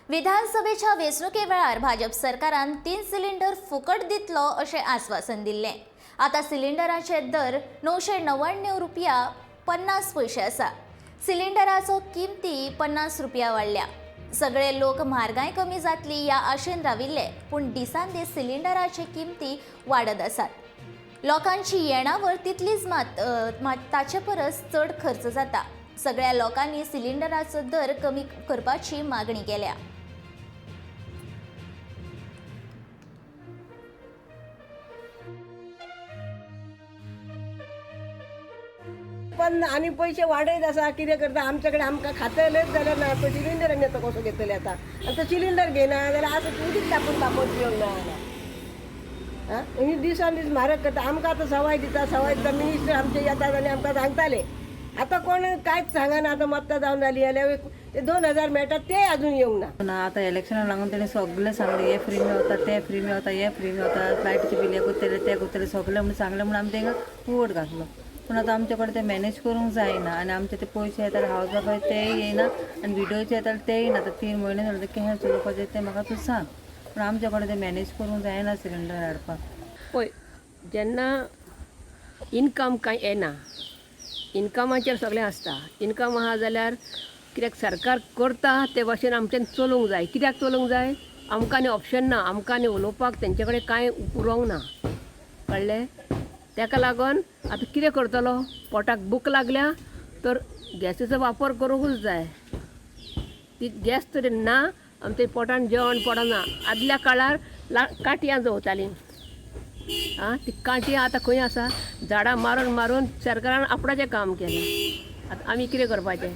विधानसभेच्या वेंचणुके वेळार भाजप सरकारान 3 सिलिंडर फुकट दितलो अशें आश्वासन दिल्लें. आता सिलिंडराचे दर 999 रुपया 50 पैसे आसा. सिलिंडराचो किंमती 50 रुपया वाडल्या. सगळे लोक म्हारगाय कमी जातली ह्या आशेन राविल्ले, पूण दिसान दीस सिलिंडराचे किंमती वाडत आसात. लोकांची येणावळ तितलीच मात ताचे परस चड खर्च जाता. सगळ्या लोकांनी सिलिंडराचो दर कमी करपाची मागणी केल्या. पण आणि पैसे वाडयत आसा. कितें करता आमच्याकडे आमकां खातलेच जाल्यार ना. तो सिलिंडर आमी आतां कसो घेतले आतां. आनी तो सिलिंडर घेना जाल्यार आतां उदीक तापोवन तापोवन पिवंक ना. ही दिसान दीस म्हारग करता. आमकां आतां सवाय दिता मिनिस्टर आमचे येतात आनी आमकां सांगताले. आतां कोण कांयच सांगना. आतां मत्ता जावन जाली जाल्यार ते 2000 मेळटात ते अजून येवंक ना. आता इलेक्शनाक लागून तेणें सगळें सांगलें, हे फ्री मेळटा, ते फ्री मेळटा, हे फ्री मेळटा, लायटीचे बिल हे करतले ते करतले सगळें म्हणून सांगलें म्हणून आमी तांकां वोट घातलो. पूण आतां आमचे कडेन ते मॅनेज करूंक जायना आनी आमचे ते पयशे येताले हावज बापाय तेय येयना आनी विडोचे येताले तेय येयना. आतां 3 म्हयने जाले ते केहे चलोवपाचे ते म्हाका तूं सांग. पूण आमचे कडेन ते मॅनेज करूंक जायना सिलिंडर हाडपाक. पळय, जेन्ना इनकम कांय येना, इनकमाचेर सगळें आसता. इनकम आहा जाल्यार कित्याक सरकार करता ते भाशेन आमच्यान चलूंक जाय. कित्याक चलूंक जाय? आमकां आनी ऑप्शन ना. आमकां आनी उलोवपाक तेंचे कडेन कांय उरोंक ना. कळ्ळें? तेका लागून आतां कितें करतलो? पोटाक भूक लागल्या तर गॅसीचो वापर करूंकूच जाय. ती गॅस तरी ना, आमच्या पोटान जेवण पडना. आदल्या काळार काटयां जवतालीं. ती काटयां आतां खंय आसा? झाडां मारून मारून सरकारान आपणाचें काम केलें. आतां आमी कितें करपाचें?